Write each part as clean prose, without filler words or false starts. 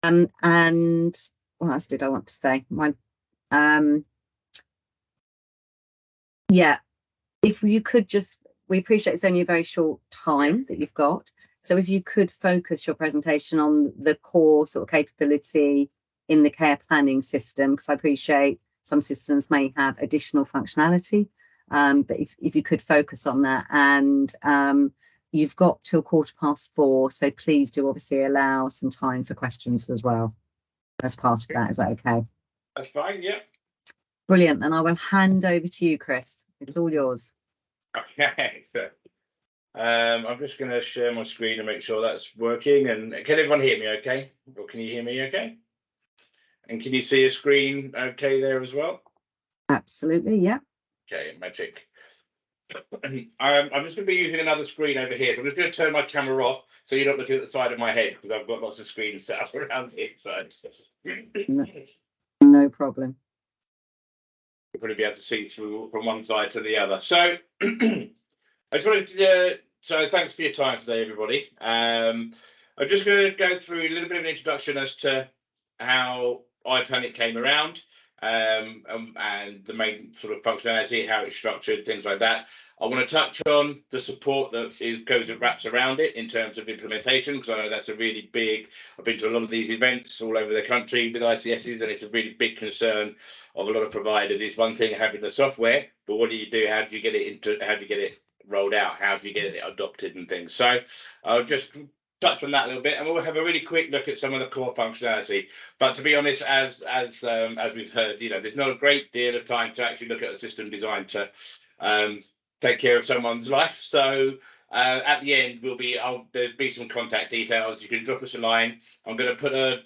And what else did I want to say? Yeah, if you could just, we appreciate it's only a very short time that you've got. So if you could focus your presentation on the core sort of capability in the care planning system, because I appreciate some systems may have additional functionality, but if you could focus on that. And you've got till 4:15, so please do obviously allow some time for questions as well as part of that. Is that okay? That's fine, yeah. Brilliant. And I will hand over to you, Chris. It's all yours. Okay, so I'm just going to share my screen and make sure that's working. And can everyone hear me okay? Or can you hear me okay? And can you see a screen okay there as well? Absolutely, yeah. Okay, magic. I'm just going to be using another screen over here. So I'm just going to turn my camera off so you're not looking at the side of my head, because I've got lots of screens set up around here. So no problem. You'll probably be able to see through from one side to the other. So I just wanted to, so thanks for your time today, everybody. I'm just going to go through a little bit of an introduction as to how iPlanit came around, and the main sort of functionality, how it's structured, things like that. I want to touch on the support that goes and wraps around it in terms of implementation, because I know that's a really big, I've been to a lot of these events all over the country with ICSs, and it's a really big concern of a lot of providers. It's one thing having the software, but what do you do? How do you get it rolled out? How do you get it adopted and things? So I'll just touch on that a little bit, and we'll have a really quick look at some of the core functionality. But to be honest, as we've heard, there's not a great deal of time to actually look at a system designed to take care of someone's life. So at the end, there'll be some contact details. You can drop us a line. I'm going to put a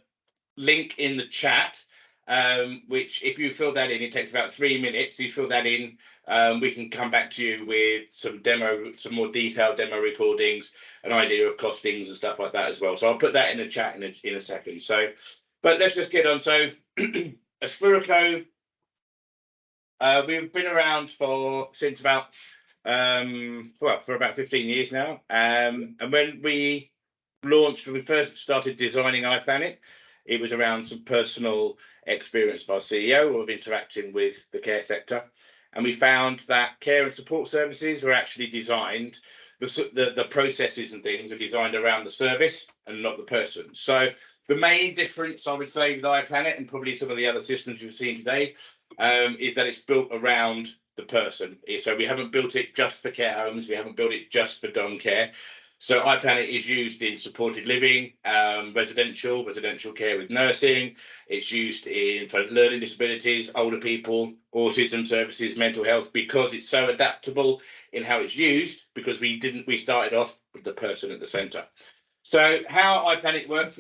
link in the chat, which if you fill that in, it takes about 3 minutes. You fill that in, we can come back to you with some more detailed demo recordings, an idea of costings and stuff like that as well. So I'll put that in the chat in a second. So, but let's just get on. So Aspirico, we've been around since about for about 15 years now. And when we first started designing iPlanit, it was around some personal experience of our CEO of interacting with the care sector. And we found that care and support services were actually designed, the processes and things are designed around the service and not the person. So the main difference, I would say, with iPlanit and probably some of the other systems you've seen today, is that it's built around the person. So we haven't built it just for care homes. We haven't built it just for dom care. So iPlanit is used in supported living, residential care with nursing. It's used for learning disabilities, older people, autism services, mental health, because it's so adaptable in how it's used, because we started off with the person at the centre. So how iPlanit works,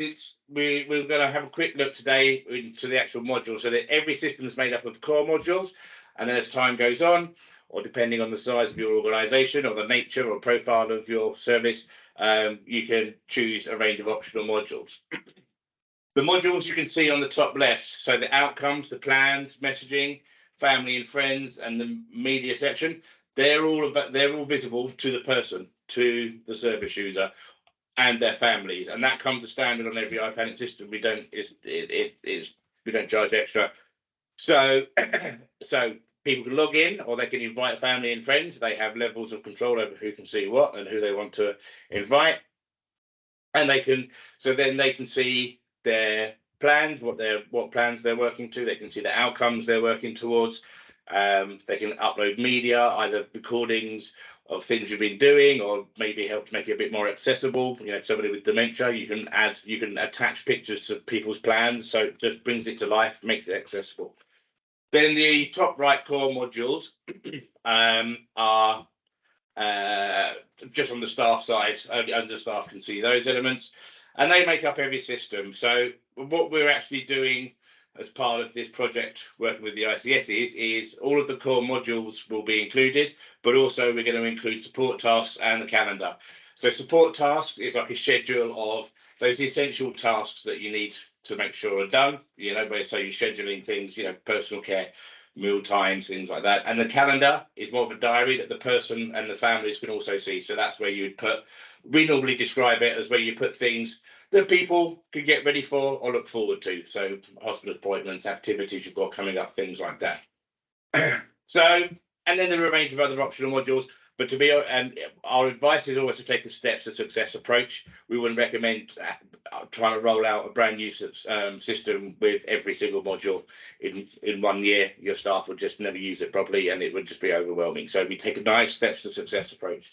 we're going to have a quick look today into the actual module, so that every system is made up of core modules, and then as time goes on, or depending on the size of your organisation or the nature or profile of your service, you can choose a range of optional modules. The modules you can see on the top left, so the outcomes, the plans, messaging, family and friends, and the media section, they're all visible to the person, to the service user and their families, and that comes as standard on every iPlanit system. We don't charge extra. So people can log in, or they can invite family and friends. They have levels of control over who can see what and who they want to invite, and they can see their plans, what plans they're working to. They can see the outcomes they're working towards. They can upload media, either recordings of things you've been doing, or maybe help to make it a bit more accessible. Somebody with dementia, you can attach pictures to people's plans, so it just brings it to life, makes it accessible. Then the top right core modules are just on the staff side, only the staff can see those elements, and they make up every system. So what we're actually doing as part of this project, working with the ICSs, is all of the core modules will be included, but also we're going to include support tasks and the calendar. So support tasks is like a schedule of those essential tasks that you need to make sure are done, so you're scheduling things, personal care, meal times, things like that. And the calendar is more of a diary that the person and the families can also see. So that's where you would put, we normally describe it as where you put things that people can get ready for or look forward to. So hospital appointments, activities you've got coming up, things like that. So, and then there are a range of other optional modules. But to be, and our advice is always to take a steps to success approach. We wouldn't recommend trying to roll out a brand new system with every single module in 1 year. Your staff would just never use it properly, and it would just be overwhelming. So we take a nice steps to success approach.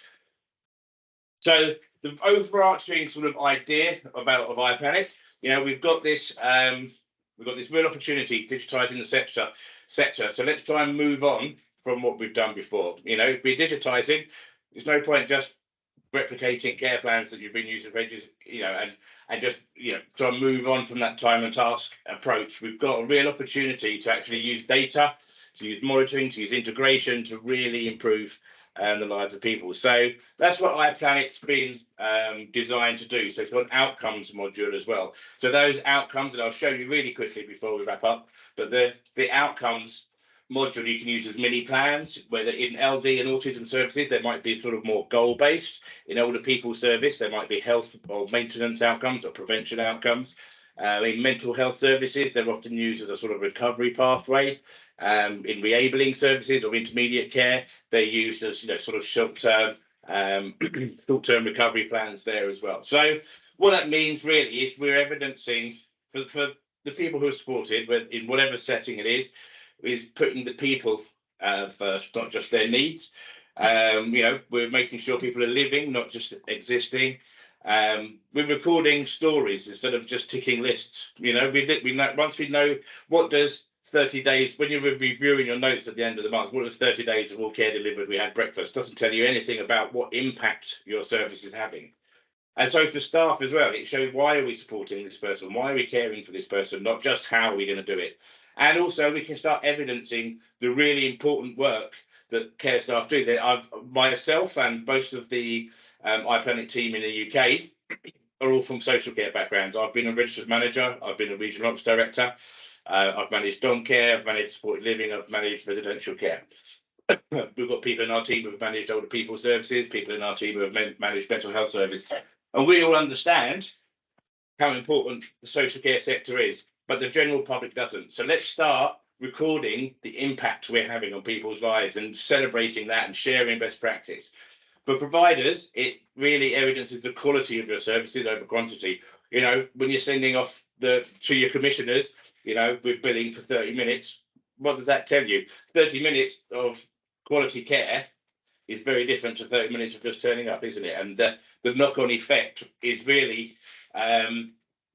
So the overarching sort of idea of iPlanit, we've got this real opportunity digitizing the sector. So let's try and move on from what we've done before. If we're digitizing, there's no point just replicating care plans that you've been using for ages, and just try and move on from that time and task approach. We've got a real opportunity to actually use data, to use monitoring, to use integration to really improve the lives of people. So that's what iPlanet's been designed to do. So it's got an outcomes module as well. So those outcomes, and I'll show you really quickly before we wrap up, but the outcomes module you can use as mini plans, whether in LD and autism services, there might be sort of more goal-based. In older people service, there might be health or maintenance outcomes or prevention outcomes. In mental health services, they're often used as a sort of recovery pathway. In reabling services or intermediate care, they're used as sort of short-term recovery plans there as well. So what that means really is we're evidencing for the people who are supported, in whatever setting it is putting the people first, not just their needs. We're making sure people are living, not just existing. We're recording stories instead of just ticking lists. Once we know what does 30 days, when you're reviewing your notes at the end of the month, what does 30 days of all care delivered, we had breakfast, doesn't tell you anything about what impact your service is having. And so for staff as well, it shows why are we supporting this person? Why are we caring for this person? Not just how are we going to do it? And also we can start evidencing the really important work that care staff do. Myself and most of the iPlanit team in the UK are all from social care backgrounds. I've been a registered manager. I've been a regional ops director. I've managed dom care. I've managed supported living. I've managed residential care. We've got people in our team who have managed older people services, people in our team who have managed mental health service. And we all understand how important the social care sector is, but the general public doesn't. So let's start recording the impact we're having on people's lives and celebrating that and sharing best practice. For providers, it really evidences the quality of your services over quantity. When you're sending off to your commissioners, we're billing for 30 minutes. What does that tell you? 30 minutes of quality care is very different to 30 minutes of just turning up, isn't it? And the knock-on effect is really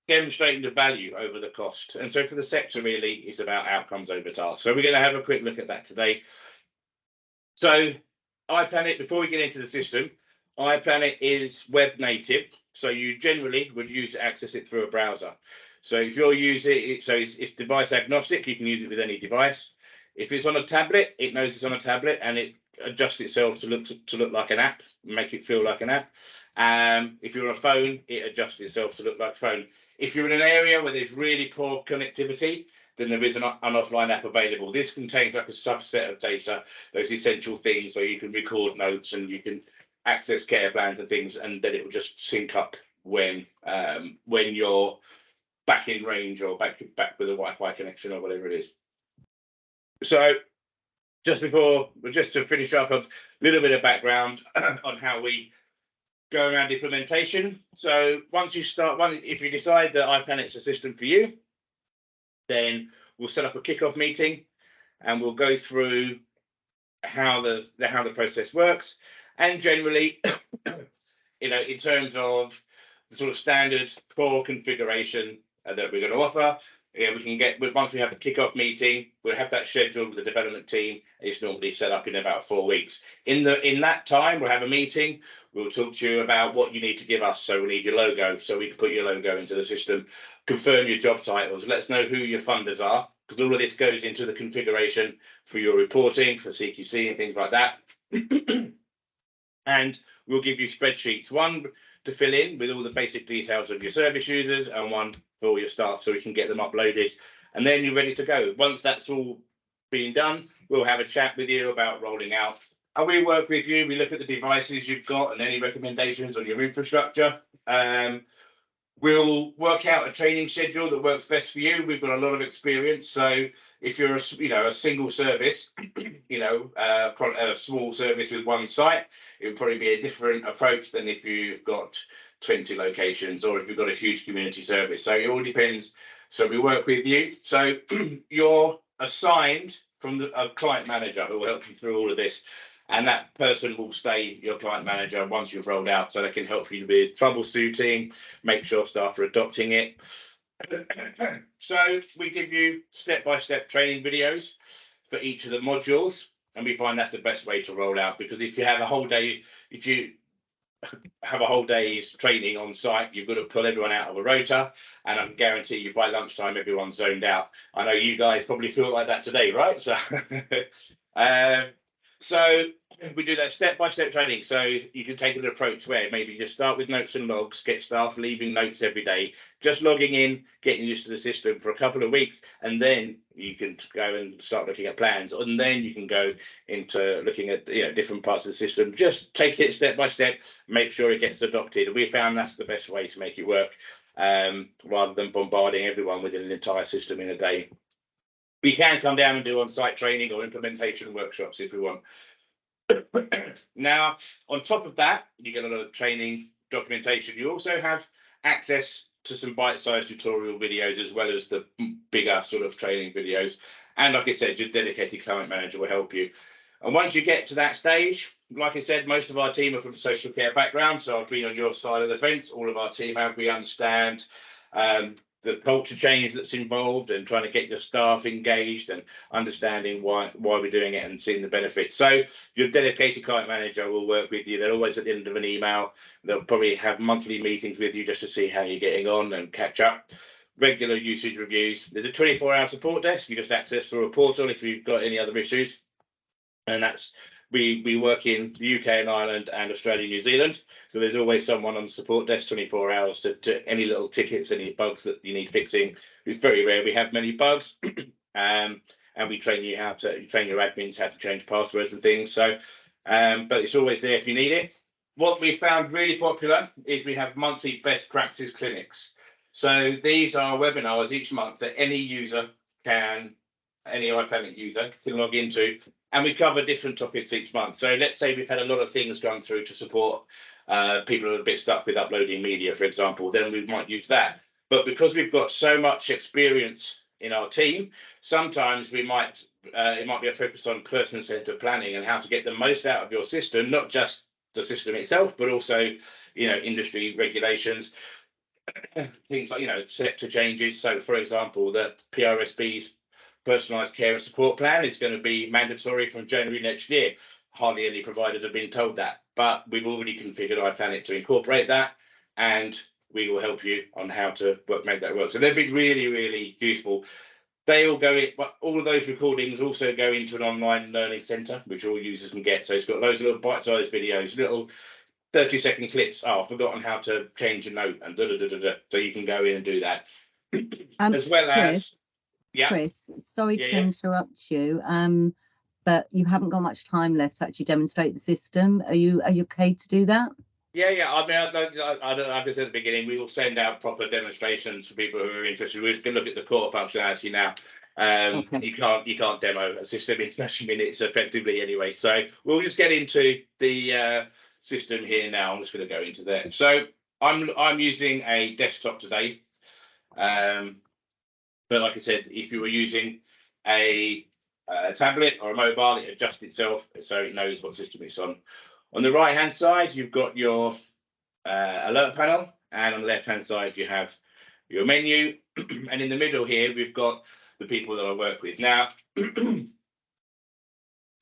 demonstrating the value over the cost. And so for the sector, really, it's about outcomes over tasks. So we're going to have a quick look at that today. So iPlanit, before we get into the system, iPlanit is web native. So you generally would access it through a browser. So if you're using it, so it's device agnostic, you can use it with any device. If it's on a tablet, it knows it's on a tablet and it adjusts itself to look like an app, make it feel like an app. If you're on a phone, it adjusts itself to look like a phone. If you're in an area where there's really poor connectivity, then there is an offline app available. This contains like a subset of data, those essential things where you can record notes and you can access care plans and things, and then it will just sync up when you're back in range or back with a Wi-Fi connection or whatever it is. So just to finish up, a little bit of background on how we go around implementation. So once you if you decide that iPlanet's a system for you, then we'll set up a kickoff meeting and we'll go through how the process works. And generally, in terms of the sort of standard core configuration that we're going to offer, we can get, once we have a kickoff meeting, we'll have that scheduled with the development team. It's normally set up in about 4 weeks. In that time, we'll have a meeting. We'll talk to you about what you need to give us. So we need your logo, so we can put your logo into the system, confirm your job titles, let us know who your funders are, because all of this goes into the configuration for your reporting, for CQC and things like that. And we'll give you spreadsheets, one to fill in with all the basic details of your service users and one for all your staff so we can get them uploaded. And then you're ready to go. Once that's all been done, we'll have a chat with you about rolling out. And we work with you. We look at the devices you've got and any recommendations on your infrastructure. We'll work out a training schedule that works best for you. We've got a lot of experience. So if you're a single service, a small service with one site, it would probably be a different approach than if you've got 20 locations or if you've got a huge community service. So it all depends. So we work with you. So you're assigned from a client manager who will help you through all of this. And that person will stay your client manager once you've rolled out, so they can help you with troubleshooting, make sure staff are adopting it. So we give you step-by-step training videos for each of the modules, and we find that's the best way to roll out, because if you have a whole day, if you have a whole day's training on site, you've got to pull everyone out of a rota, and I can guarantee you by lunchtime everyone's zoned out. I know you guys probably feel like that today, right? So so we do that step-by-step training. So you can take an approach where maybe just start with notes and logs, get staff leaving notes every day, just logging in, getting used to the system for a couple of weeks, and then you can go and start looking at plans, and then you can go into looking at different parts of the system. Just take it step by step, make sure it gets adopted. And we found that's the best way to make it work, rather than bombarding everyone with an entire system in a day. We can come down and do on-site training or implementation workshops if we want. Now, on top of that, you get a lot of training documentation. You also have access to some bite-sized tutorial videos as well as the bigger sort of training videos. And like I said, your dedicated client manager will help you. And once you get to that stage, like I said, most of our team are from social care background, so I've been on your side of the fence. All of our team have. We understand the culture change that's involved and trying to get your staff engaged and understanding why we're doing it and seeing the benefits. So your dedicated client manager will work with you. They're always at the end of an email. They'll probably have monthly meetings with you just to see how you're getting on and catch up. Regular usage reviews. There's a 24-hour support desk. You just access through a portal if you've got any other issues. And that's we work in the UK and Ireland and Australia, New Zealand. So there's always someone on the support desk 24 hours to any little tickets, any bugs that you need fixing. It's very rare we have many bugs. And we train your admins how to change passwords and things. So, but it's always there if you need it. What we found really popular is we have monthly best practice clinics. So these are webinars each month that any iPlanit user can log into, and we cover different topics each month. So let's say we've had a lot of things going through to support people who are a bit stuck with uploading media, for example, then we might use that. But because we've got so much experience in our team, sometimes it might be a focus on person-centered planning and how to get the most out of your system, not just the system itself, but also industry regulations, things like sector changes. So for example, the PRSB's personalised care and support plan is going to be mandatory from January next year. Hardly any providers have been told that, but we've already configured iPlanit to incorporate that, and we will help you on how to make that work. So they've been really, really useful. They all go in, but all of those recordings also go into an online learning centre, which all users can get. So it's got loads of little bite-sized videos, little 30-second clips. Oh, I've forgotten how to change a note, and so you can go in and do that. As well as Chris, sorry to interrupt you, but you haven't got much time left to actually demonstrate the system. Are you okay to do that? Yeah. I mean, like I said at the beginning, we will send out proper demonstrations for people who are interested. We're just going to look at the core functionality now. Okay. You can't demo a system in 30 minutes effectively anyway. So we'll just get into the system here now. I'm just going to go into that. So I'm using a desktop today. But like I said, if you were using a tablet or a mobile, it adjusts itself so it knows what system it's on. On the right-hand side, you've got your alert panel, and on the left-hand side, you have your menu. And in the middle here, we've got the people that I work with. Now,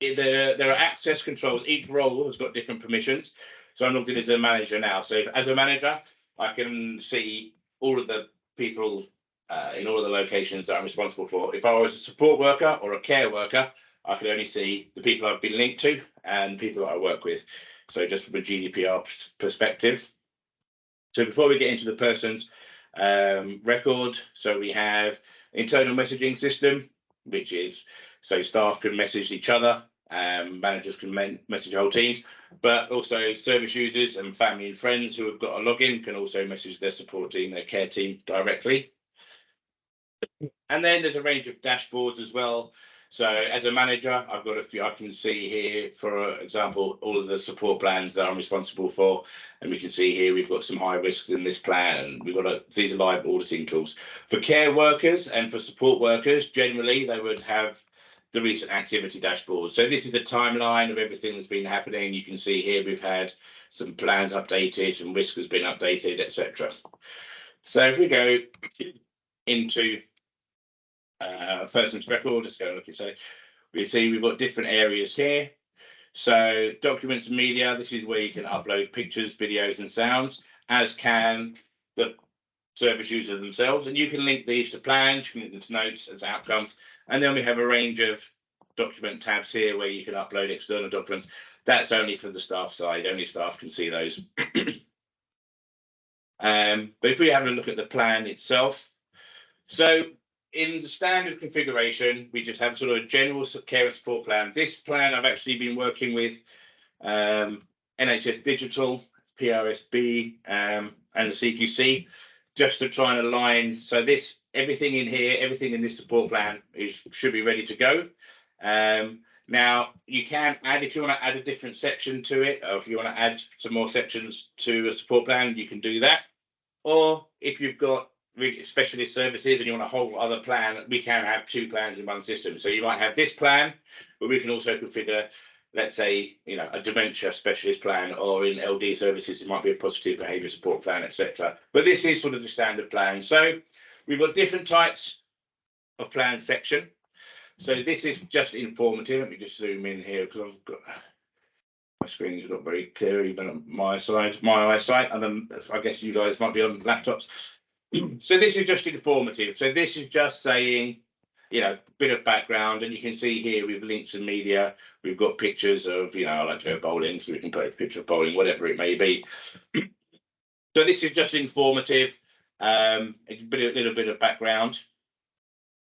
there are access controls. Each role has got different permissions. So I'm logged in as a manager now. So as a manager, I can see all of the people in all of the locations that I'm responsible for. If I was a support worker or a care worker, I could only see the people I've been linked to and people that I work with. So just from a GDPR perspective. So before we get into the person's record, so we have internal messaging system, which is So staff can message each other, managers can message whole teams, but also service users and family and friends who have got a login can also message their support team, their care team directly. And then there's a range of dashboards as well. So as a manager, I've got a few. I can see here, for example, all of the support plans that I'm responsible for, and we can see here we've got some high risks in this plan, and we've got these are live auditing tools for care workers and for support workers. Generally, they would have the recent activity dashboard. So this is a timeline of everything that's been happening. You can see here we've had some plans updated, some risk has been updated, etc. So if we go into person's record, let's go look and say, we see we've got different areas here. So documents and media, this is where you can upload pictures, videos and sounds, as can the service user themselves. And you can link these to plans, you can link them to notes, as outcomes. And then we have a range of document tabs here where you can upload external documents. That's only for the staff side, only staff can see those. But if we have a look at the plan itself, so in the standard configuration, we just have sort of a general care and support plan. This plan I've actually been working with NHS Digital, PRSB, and the CQC, just to try and align. So this, everything in here, everything in this support plan should be ready to go. Now you can add, if you want to add a different section to it, or if you want to add some more sections to a support plan, you can do that. Or if you've got really specialist services and you want a whole other plan, we can have two plans in one system. So you might have this plan, but we can also configure, let's say, a dementia specialist plan, or in LD services, it might be a positive behaviour support plan, etc. But this is sort of the standard plan. So we've got different types of plan section. So this is just informative. Let me just zoom in here because I've got my screen is not very clear even on my eyesight, and then I guess you guys might be on laptops. So this is just informative. So this is just saying, a bit of background, and you can see here we've links and media. We've got pictures of, I like to go bowling, so we can put a picture of bowling, whatever it may be. So this is just informative, a little bit of background.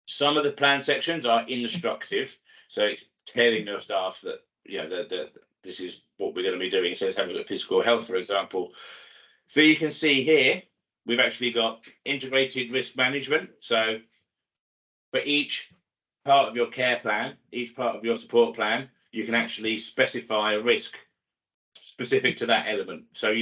Some of the plan sections are instructive, so it's telling your staff that, that this is what we're going to be doing. So let's have a look at physical health, for example. So you can see here, we've actually got integrated risk management. So for each part of your care plan, each part of your support plan, you can actually specify a risk specific to that element. So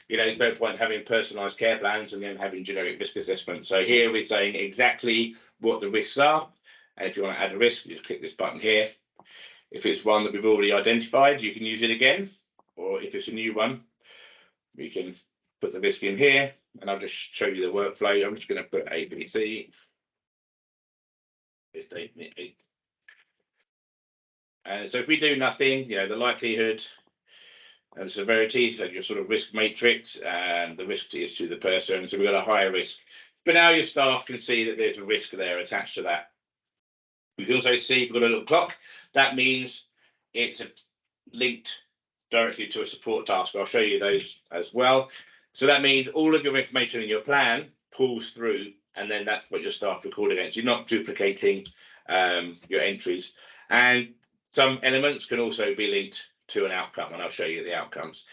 there's no point having personalised care plans and then having generic risk assessment. So here we're saying exactly what the risks are. And if you want to add a risk, you just click this button here. If it's one that we've already identified, you can use it again. Or if it's a new one, we can put the risk in here, and I'll just show you the workflow. I'm just going to put ABC. And so if we do nothing, the likelihood and severity, so your sort of risk matrix, and the risk is to the person. So we've got a higher risk. But now your staff can see that there's a risk there attached to that. We can also see we've got a little clock. That means it's linked directly to a support task. I'll show you those as well. So that means all of your information in your plan pulls through, and then that's what your staff record against. You're not duplicating your entries. And some elements can also be linked to an outcome, and I'll show you the outcomes.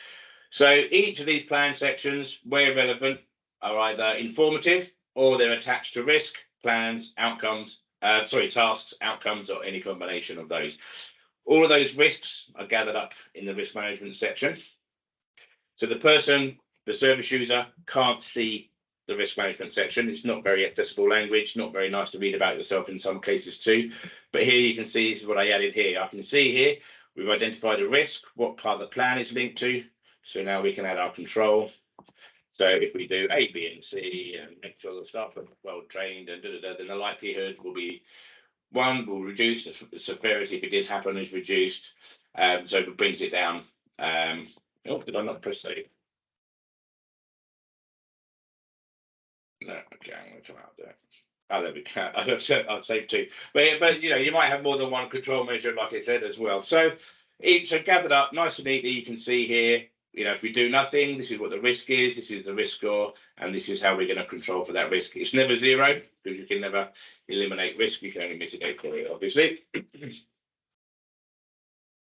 So each of these plan sections, where relevant, are either informative or they're attached to risk, plans, outcomes, tasks, outcomes, or any combination of those. All of those risks are gathered up in the risk management section. So the service user can't see the risk management section. It's not very accessible language, not very nice to read about yourself in some cases too. But here you can see, this is what I added here. I can see here, we've identified a risk, what part of the plan is linked to. So now we can add our control. So if we do A, B, and C, and make sure the staff are well trained, and then the likelihood will be, one, will reduce, the severity, if it did happen, is reduced. So it brings it down. Did I not press save? No, okay, I'm going to come out there. Oh, there we go. I'll save two. But you might have more than one control measure, like I said, as well. So it's gathered up nice and neatly. You can see here if we do nothing, this is what the risk is, this is the risk score, and this is how we're going to control for that risk. It's never zero, because you can never eliminate risk, you can only mitigate for it, obviously.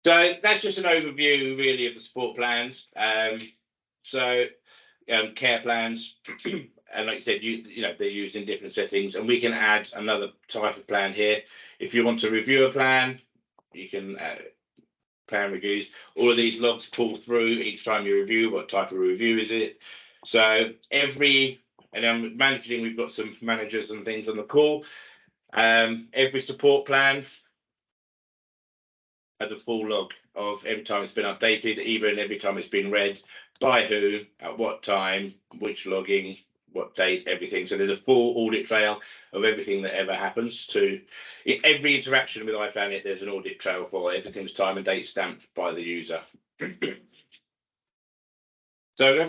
So that's just an overview, really, of the support plans. Care plans, and like you said, they're used in different settings, and we can add another type of plan here. If you want to review a plan, you can plan reviews. All of these logs pull through each time you review. What type of review is it? So and I'm managing, we've got some managers and things on the call. Every support plan has a full log of every time it's been updated, even every time it's been read, by who, at what time, which logging, what date, everything. So there's a full audit trail of everything that ever happens to every interaction with iPlanit. There's an audit trail for everything's time and date stamped by the user. So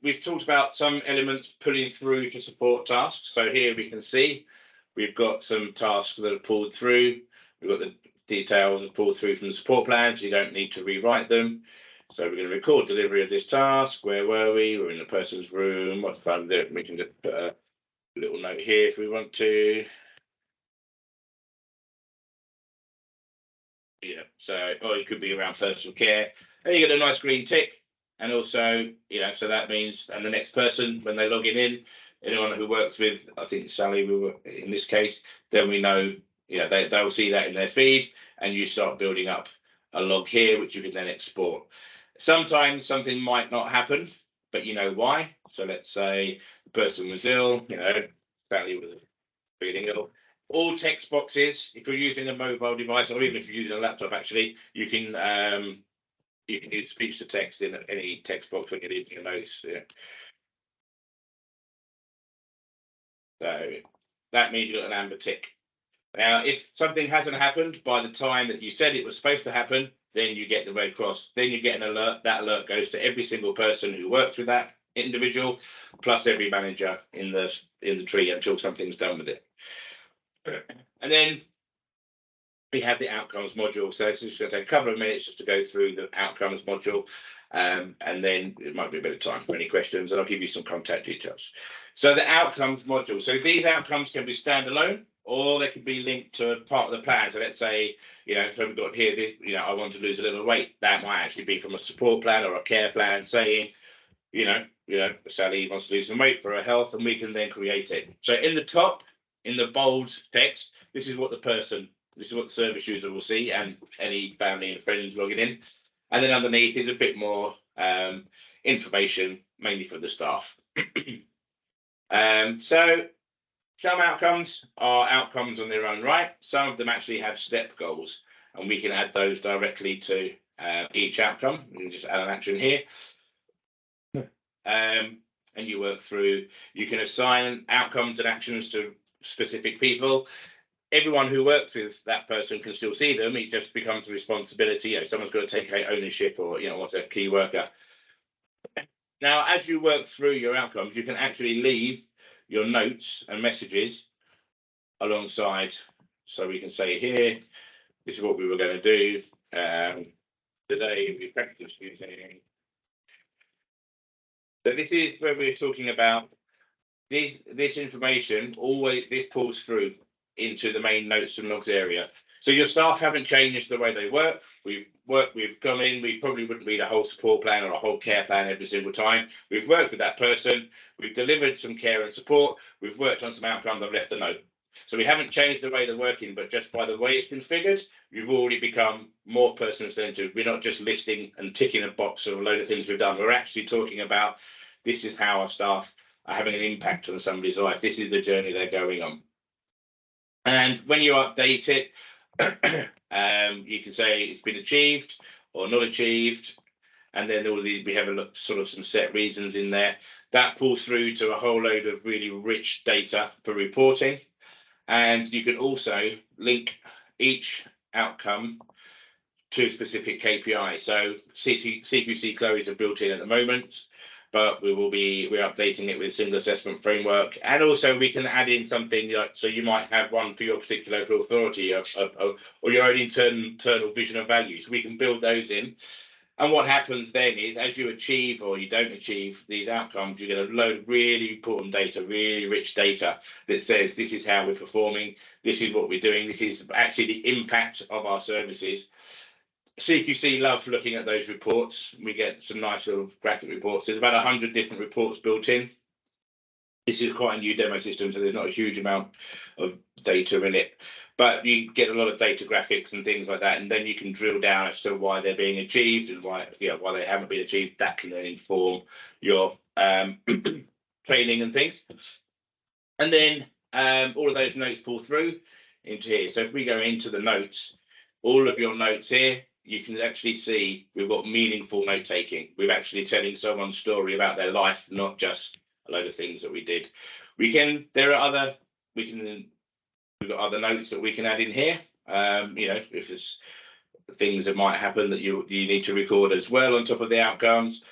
we've talked about some elements pulling through to support tasks. So here we can see we've got some tasks that are pulled through. We've got the details of pulled through from the support plan, so you don't need to rewrite them. So we're going to record delivery of this task. Where were we? We're in the person's room. What's fun? We can just put a little note here if we want to. Yeah. So, or it could be around personal care. And you get a nice green tick. And also, so that means, and the next person, when they log in, anyone who works with, I think Sally, we were in this case, then we know, they'll see that in their feed, and you start building up a log here, which you can then export. Sometimes something might not happen, but you know why. So let's say the person was ill, Sally was feeling ill. All text boxes, if you're using a mobile device, or even if you're using a laptop, actually, you can use speech to text in any text box when you're leaving your notes. Yeah. So that means you've got an amber tick. Now, if something hasn't happened by the time that you said it was supposed to happen, then you get the red cross. Then you get an alert. That alert goes to every single person who works with that individual, plus every manager in the tree until something's done with it. And then we have the outcomes module. So it's just going to take a couple of minutes just to go through the outcomes module. And then it might be a bit of time for any questions, and I'll give you some contact details. So the outcomes module. So these outcomes can be standalone, or they could be linked to a part of the plan. So let's say, so we've got here this, I want to lose a little weight. That might actually be from a support plan or a care plan saying, Sally wants to lose some weight for her health, and we can then create it. So in the top, in the bold text, this is what the service user will see, and any family and friends logging in. And then underneath is a bit more information, mainly for the staff. So some outcomes are outcomes on their own right. Some of them actually have step goals, and we can add those directly to each outcome. We can just add an action here. And you work through, you can assign outcomes and actions to specific people. Everyone who works with that person can still see them. It just becomes a responsibility. Someone's got to take ownership, or what's a key worker. Now, as you work through your outcomes, you can actually leave your notes and messages alongside. So we can say here, this is what we were going to do today. We practice using. So this is where we're talking about this information. This pulls through into the main notes and logs area. So your staff haven't changed the way they work. We've gone in, we probably wouldn't read a whole support plan or a whole care plan every single time. We've worked with that person, we've delivered some care and support, we've worked on some outcomes, I've left a note. So we haven't changed the way they're working, but just by the way it's configured, we've already become more person-centered. We're not just listing and ticking a box of a load of things we've done. We're actually talking about, this is how our staff are having an impact on somebody's life. This is the journey they're going on. And when you update it, you can say it's been achieved or not achieved, and then all these, we have a look, sort of some set reasons in there. That pulls through to a whole load of really rich data for reporting. And you can also link each outcome to a specific KPI. So CQC Chloe's are built in at the moment, but we're updating it with single assessment framework. And also we can add in something like, so you might have one for your particular authority or your own internal vision and values. We can build those in. And what happens then is, as you achieve or you don't achieve these outcomes, you get a load of really important data, really rich data that says this is how we're performing, this is what we're doing, this is actually the impact of our services. CQC love looking at those reports. We get some nice little graphic reports. There's about 100 different reports built in. This is quite a new demo system, so there's not a huge amount of data in it, but you get a lot of data graphics and things like that, and then you can drill down as to why they're being achieved and why they haven't been achieved. That can then inform your training and things. And then all of those notes pull through into here. So if we go into the notes, all of your notes here, you can actually see we've got meaningful note taking. We're actually telling someone's story about their life, not just a load of things that we did. We've got other notes that we can add in here. If there's things that might happen that you need to record as well on top of the outcomes.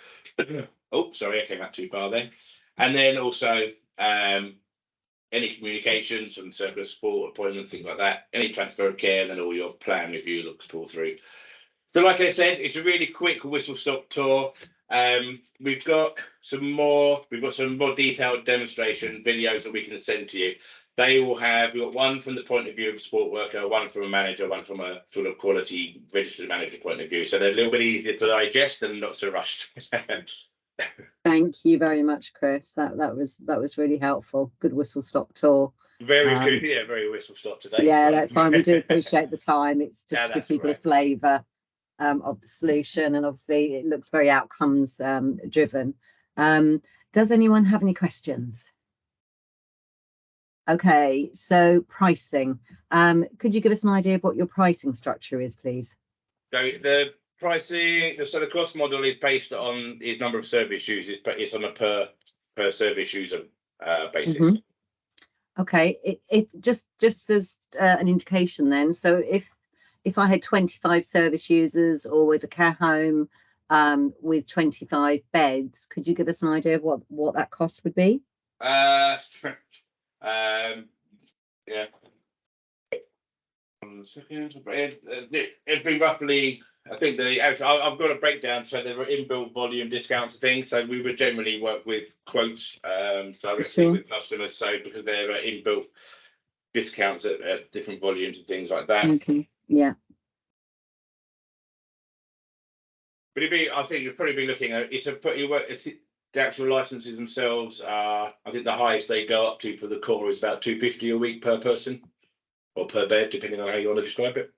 Oh, sorry, I came out too far there. And then also any communications and surplus support appointments, things like that, any transfer of care, and then all your plan review looks pull through. So like I said, it's a really quick whistle-stop tour. We've got some more detailed demonstration videos that we can send to you. We've got one from the point of view of a sport worker, one from a manager, one from a sort of quality registered manager point of view. So they're a little bit easier to digest and not so rushed. Thank you very much, Chris. That was really helpful. Good whistle-stop tour. Very good, yeah, very whistle-stop today. Yeah, that's fine. We do appreciate the time. It's just to give people a flavour of the solution, and obviously it looks very outcomes driven. Does anyone have any questions? Okay, so pricing. Could you give us an idea of what your pricing structure is, please? So the pricing, so the cost model is based on the number of service users, but it's on a per service user basis. Mm-hmm. Okay, it just as an indication then. So if I had 25 service users or was a care home with 25 beds, could you give us an idea of what that cost would be? Yeah. 1 second. It'd be roughly, I think I've got a breakdown, so there are inbuilt volume discounts and things. So we would generally work with quotes directly with customers, so because there are inbuilt discounts at different volumes and things like that. Okay, yeah. But I think you'd probably be looking at the actual licenses themselves are, I think the highest they go up to for the core is about £250 a week per person or per bed, depending on how you want to describe it.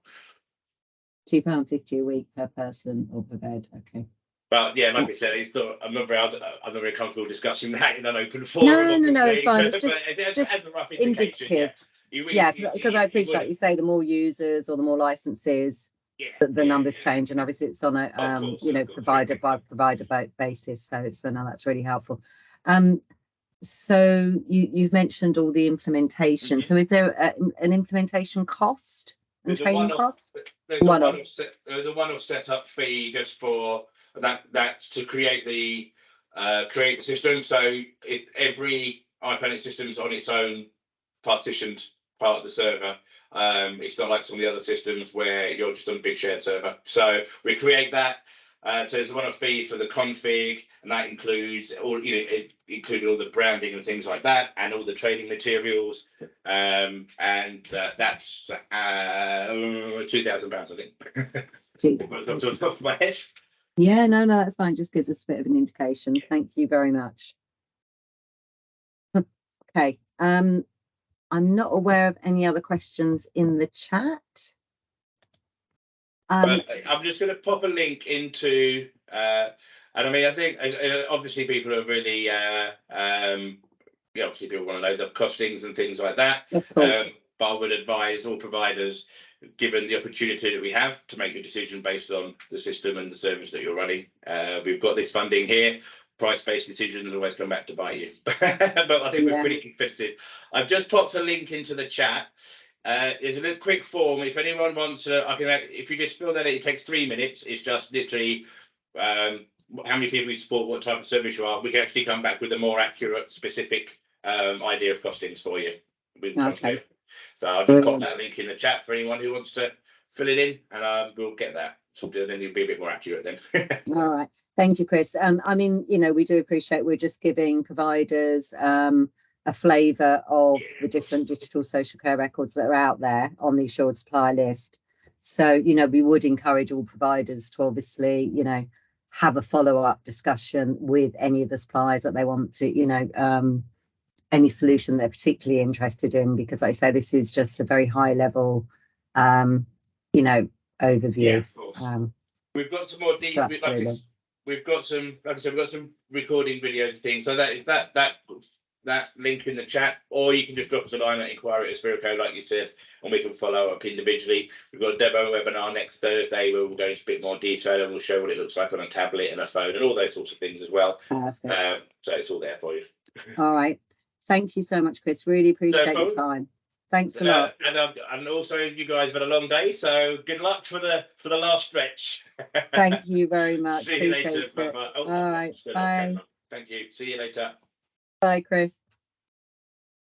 £2.50 a week per person or per bed. Okay. But yeah, like I said, I'm not very comfortable discussing that in an open forum. No, it's fine. It's just as a rough indicative. Yeah, because I appreciate you say the more users or the more licenses, the numbers change, and obviously it's on a provider by provider basis. So that's really helpful. So you've mentioned all the implementation. So is there an implementation cost and training cost? There's a one-off setup fee just for that to create the system. So every iPlanit system is on its own partitioned part of the server. It's not like some of the other systems where you're just on a big shared server. So we create that. So there's one of fees for the config, and that includes it included all the branding and things like that, and all the training materials. And that's £2,000, I think. Off the top of my head. Yeah, no, that's fine. Just gives us a bit of an indication. Thank you very much. Okay. I'm not aware of any other questions in the chat. I'm just going to pop a link into, and I mean, I think obviously people are really, obviously people want to know the costings and things like that. Of course. But I would advise all providers, given the opportunity that we have, to make a decision based on the system and the service that you're running. We've got this funding here. Price-based decisions always come back to bite you. But I think we're pretty competitive. I've just popped a link into the chat. There's a little quick form. If anyone wants to, if you just fill that in, it takes 3 minutes. It's just literally how many people you support, what type of service you are. We can actually come back with a more accurate, specific idea of costings for you. Okay. So I'll just pop that link in the chat for anyone who wants to fill it in, and we'll get that. So then you'll be a bit more accurate then. All right. Thank you, Chris. I mean, you know, we do appreciate we're just giving providers a flavour of the different digital social care records that are out there on the assured supply list. So, you know, we would encourage all providers to obviously, you know, have a follow-up discussion with any of the suppliers that they want to, you know, any solution they're particularly interested in, because like I say, this is just a very high level, you know, overview. Yeah, of course. We've got some more deep. So We've got some, like I said, we've got some recording videos and things. So that link in the chat, or you can just drop us a line at inquiry@Aspirico, like you said, and we can follow up individually. We've got a demo webinar next Thursday where we'll go into a bit more detail and we'll show what it looks like on a tablet and a phone and all those sorts of things as well. Perfect. So it's all there for you. All right. Thank you so much, Chris. Really appreciate your time. Thanks a lot. And also, you guys have had a long day, so good luck for the last stretch. Thank you very much. See you Appreciate later. it. All right. Bye. Thank you. See you later. Bye, Chris.